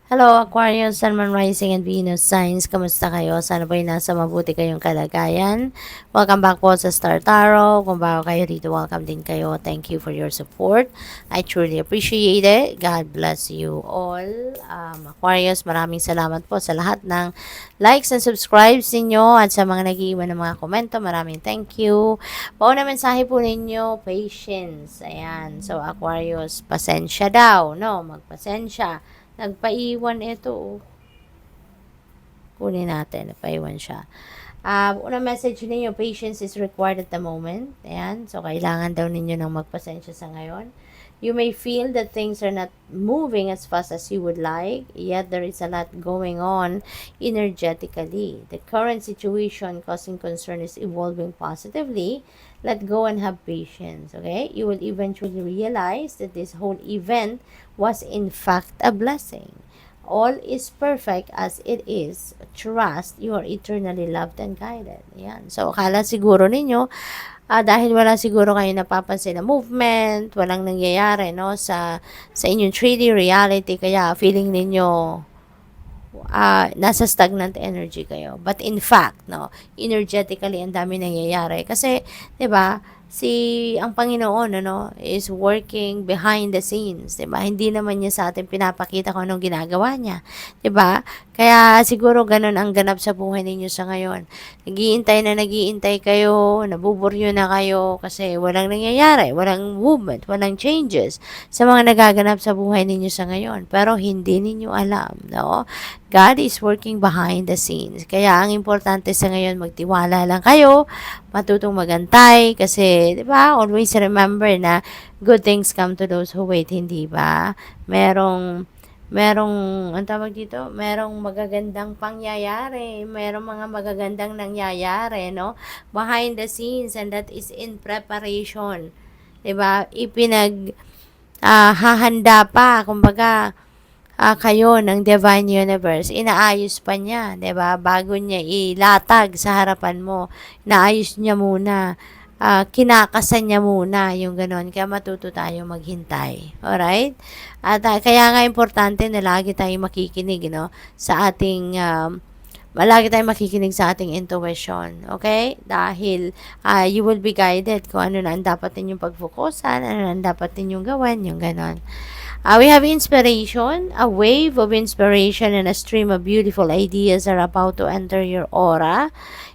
Hello, Aquarius, Sun, Moon, Rising, and Venus signs. Kamusta kayo? Sana po'y nasa mabuti kayong kalagayan. Welcome back po sa Star Tarot. Kung bago kayo dito, welcome din kayo. Thank you for your support. I truly appreciate it. God bless you all. Aquarius, maraming salamat po sa lahat ng likes and subscribes ninyo at sa mga nag-iiwan ng mga komento. Maraming thank you. Pauna mensahe po ninyo, patience. Ayan. So, Aquarius, pasensya daw. No, magpasensya. Nagpaiwan ito, oh. Kunin natin, nagpaiwan siya. Unang message ninyo, patience is required at the moment. Ayan, so kailangan daw ninyo ng magpasensya sa ngayon. You may feel that things are not moving as fast as you would like, yet there is a lot going on energetically. The current situation causing concern is evolving positively. Let go and have patience, okay? You will eventually realize that this whole event was in fact a blessing. All is perfect as it is. Trust you are eternally loved and guided. Yan. So, akala siguro ninyo, dahil wala siguro kayo napapansin na movement, walang nangyayari, no, sa inyong 3D reality, kaya feeling ninyo, nasa stagnant energy kayo. But in fact, no, energetically, ang dami nangyayari. Kasi, di ba, ang Panginoon, ano, is working behind the scenes, 'di ba? Hindi naman niya sa atin pinapakita kung anong ginagawa niya, 'di ba? Kaya siguro ganun ang ganap sa buhay ninyo sa ngayon. Nagiintay kayo, nabuburyo na kayo kasi walang nangyayari, walang movement, walang changes sa mga nagaganap sa buhay ninyo sa ngayon. Pero hindi ninyo alam, no? God is working behind the scenes. Kaya ang importante sa ngayon, magtiwala lang kayo, matutong magantay kasi 'di ba? Always remember na good things come to those who wait, hindi ba? Merong ang tawag dito, merong magagandang pangyayari, merong mga magagandang nangyayari, no? Behind the scenes, and that is in preparation. 'Di ba? Hahanda pa, kumbaga, kayo ng Divine Universe, inaayos pa niya, 'di ba? Bago niya ilatag sa harapan mo, inaayos niya muna, kinakasan niya muna, yung gano'n. Kaya matuto tayo maghintay. Alright? At kaya nga importante na lagi tayong makikinig, no? Sa ating lagi tayong makikinig sa ating intuition, okay? Dahil you will be guided kung ano na ang dapat ninyong pagfokusan, ano na ang dapat ninyong gawin, yung ganon. We have inspiration, a wave of inspiration and a stream of beautiful ideas are about to enter your aura.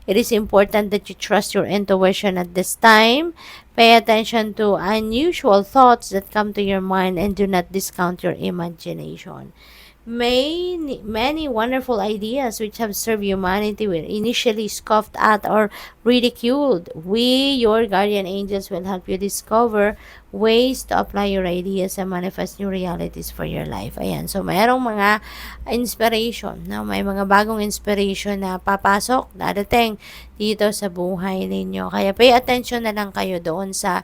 It is important that you trust your intuition at this time. Pay attention to unusual thoughts that come to your mind and do not discount your imagination. Many wonderful ideas which have served humanity were initially scoffed at or ridiculed. We, your guardian angels, will help you discover ways to apply your ideas and manifest new realities for your life. Ayan. So, mayroong mga inspiration. No? May mga bagong inspiration na papasok, dadating dito sa buhay ninyo. Kaya pay attention na lang kayo doon sa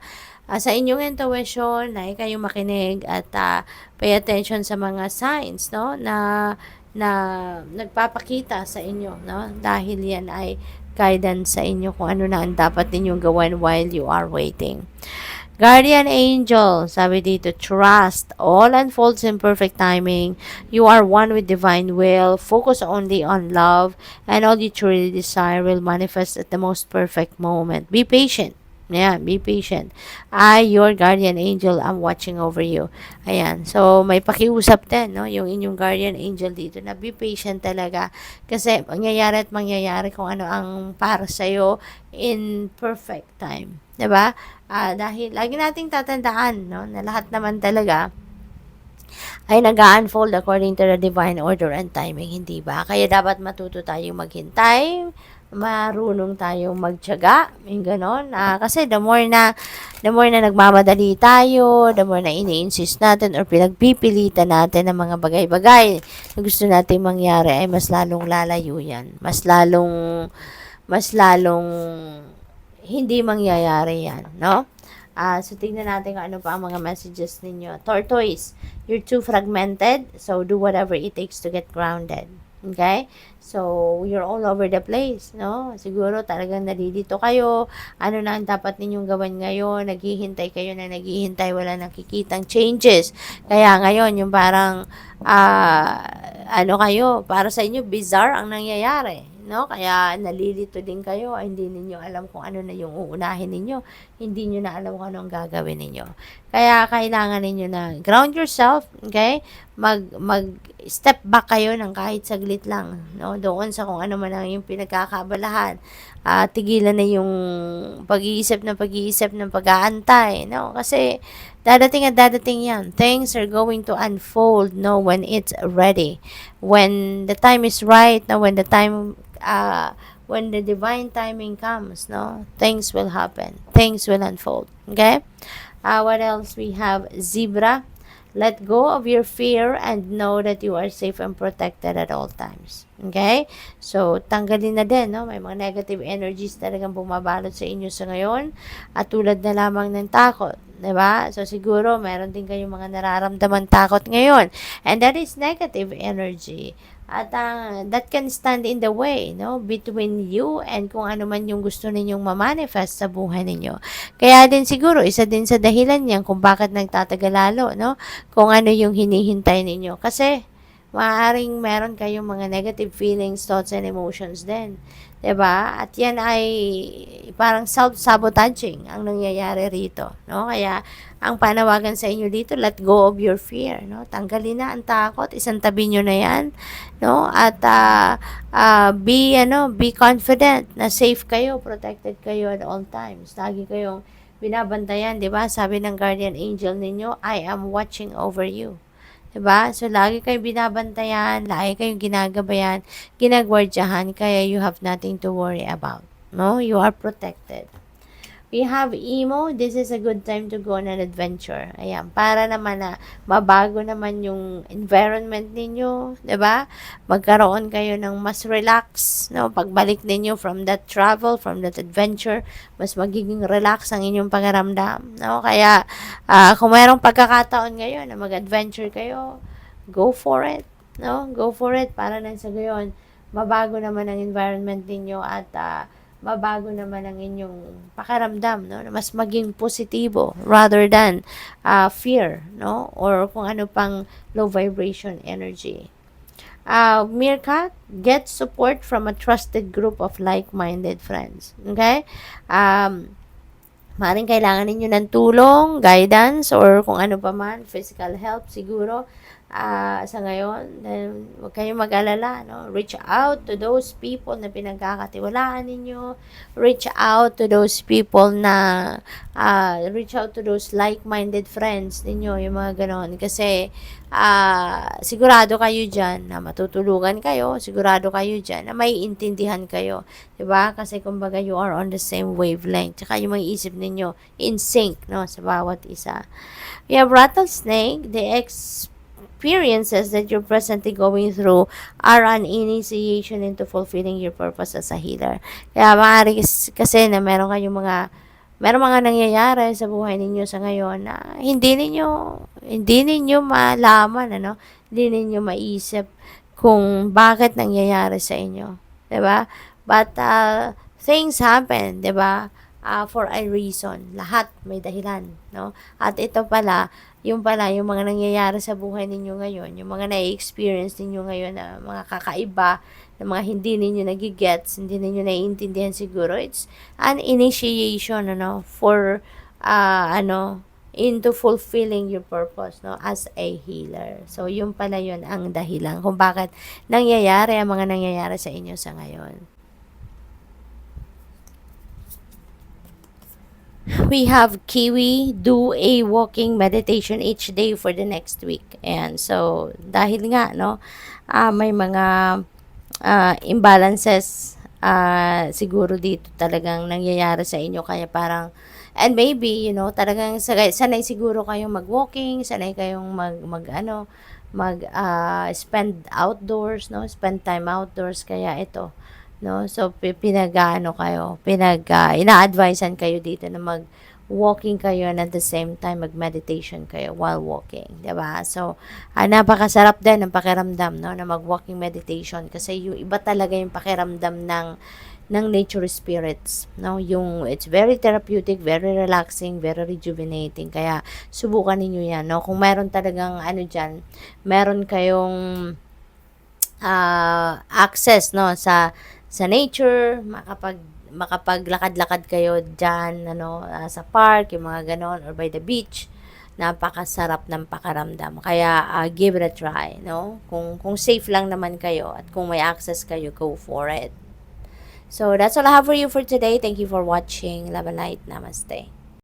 inyong intuition, na kayong makinig at pay attention sa mga signs, no, na nagpapakita sa inyo, no, dahil yan ay guidance sa inyo kung ano na ang dapat ninyong gawin while you are waiting. Guardian angel, sabi dito, trust. All unfolds in perfect timing. You are one with divine will. Focus only on love, and all you truly desire will manifest at the most perfect moment. Be patient. Yeah, be patient. Your guardian angel, I'm watching over you. Ayan. So, may pakiusap din, no? Yung inyong guardian angel dito na be patient talaga. Kasi, mangyayari kung ano ang para sa'yo in perfect time. 'Di ba? Dahil, lagi nating tatandaan, no? Na lahat naman talaga ay nag-unfold according to the divine order and timing, hindi ba? Kaya dapat matuto tayong maghintay, marunong tayong magtiyaga, yung ganon. Kasi the more na nagmamadali tayo, the more na ini-insist natin or pinagpipilitan natin ng mga bagay-bagay na gusto natin mangyari, ay mas lalong lalayo yan. Mas lalong hindi mangyayari yan, no? So, tignan natin kung ano pa ang mga messages ninyo. Tortoise, you're too fragmented, so do whatever it takes to get grounded. Okay? So, you're all over the place, no? Siguro talagang nalilito kayo. Ano na ang dapat ninyong gawin ngayon? Naghihintay kayo na naghihintay, wala nakikitang changes. Kaya ngayon, yung parang, ano kayo, para sa inyo, bizarre ang nangyayari, no? Kaya nalilito din kayo, hindi ninyo alam kung ano na yung uunahin ninyo. Hindi nyo na alam kung ano ang gagawin ninyo. Kaya kailangan ninyo na ground yourself, okay? Step back kayo ng kahit saglit lang, no? Doon sa kung ano man ang yung pinagkakabalahan. Tigilan na yung pag-iisip ng pag-aantay, no? Kasi dadating at dadating yan. Things are going to unfold, no, when it's ready. When the time is right, no, when the divine timing comes, no, things will happen. Things will unfold. Okay? What else we have? Zebra. Let go of your fear and know that you are safe and protected at all times. Okay? So, tanggalin na din, no? May mga negative energies talagang bumabalot sa inyo sa ngayon. At tulad na lamang ng takot. Diba? So, siguro, meron din kayong mga nararamdaman takot ngayon. And that is negative energy. At that can stand in the way, no? Between you and kung ano man yung gusto ninyong ma-manifest sa buhay ninyo. Kaya din siguro, isa din sa dahilan niyan kung bakit nagtatagal lalo, no? Kung ano yung hinihintay ninyo. Kasi, maaaring meron kayong mga negative feelings, thoughts, and emotions din. 'Di ba? At yan ay parang self-sabotaging ang nangyayari rito, no? Kaya ang panawagan sa inyo dito, let go of your fear, no? Tanggalin na ang takot, isang tabi nyo na yan, no? At be confident na safe kayo, protected kayo at all times. Lagi kayong binabantayan, 'di ba? Sabi ng guardian angel ninyo, I am watching over you. 'Di ba? So, lagi kayong binabantayan, lagi kayong ginagabayan, ginagwardyahan, kaya you have nothing to worry about. No? You are protected. We have emo. This is a good time to go on an adventure. Ayan, para naman na mabago naman yung environment ninyo, 'di ba? Magkaroon kayo ng mas relax, no? Pagbalik ninyo from that travel, from that adventure, mas magiging relax ang inyong pakiramdam, no? Kaya kung mayroong pagkakataon ngayon na mag-adventure kayo, go for it, no? Go for it para nang sa gayon mabago naman ang environment ninyo at mabago naman ang inyong pakiramdam, no? Na mas maging positibo rather than fear, no? Or kung ano pang low vibration energy. Meerkat, get support from a trusted group of like-minded friends. Okay? Maaaring kailangan ninyo ng tulong, guidance, or kung ano pa man, physical help siguro. Sa ngayon, then, huwag kayong mag-alala, no? Reach out to those people na pinagkakatiwalaan ninyo. Reach out to those people na, reach out to those like-minded friends ninyo, yung mga ganon. Kasi, sigurado kayo dyan na matutulungan kayo, sigurado kayo dyan na may intindihan kayo. Diba? Kasi kumbaga you are on the same wavelength. Tsaka yung mga isip ninyo in sync, no? Sa bawat isa. We have rattlesnake, the experiences that you're presently going through are an initiation into fulfilling your purpose as a healer. Kaya maaari kasi na meron mga nangyayari sa buhay ninyo sa ngayon na hindi ninyo malaman, ano? Hindi ninyo maisip kung bakit nangyayari sa inyo. 'Di ba? But things happen, 'di ba? For a reason. Lahat may dahilan, no? At ito pala, yung mga nangyayari sa buhay ninyo ngayon, yung mga na-experience ninyo ngayon na mga kakaiba, na mga hindi ninyo nagigets, hindi ninyo naiintindihan siguro, it's an initiation, ano, for, into fulfilling your purpose, no, as a healer. So, yung pala yun ang dahilan kung bakit nangyayari ang mga nangyayari sa inyo sa ngayon. We have Kiwi, do a walking meditation each day for the next week. And so, dahil nga, no, may mga imbalances siguro dito talagang nangyayari sa inyo. Kaya parang, and maybe, talagang sanay siguro kayong mag-walking, sanay kayong spend outdoors, no, spend time outdoors. Kaya ito, no? So, ina-advisean kayo dito na walking kayo and at the same time mag-meditation kayo while walking, 'di ba? So, napakasarap din ng pakiramdam, no, na mag-walking meditation kasi yung iba talaga yung pakiramdam ng nature spirits, no? Yung it's very therapeutic, very relaxing, very rejuvenating. Kaya subukan niyo 'yan, no? Kung meron talagang ano diyan, meron kayong access, no, sa nature, makapaglakad-lakad kayo diyan, ano, sa park, yung mga ganon, or by the beach. Napakasarap ng pakiramdam. Kaya give it a try, no? Kung safe lang naman kayo at kung may access kayo, go for it. So that's all I have for you for today. Thank you for watching. Love and light. Namaste.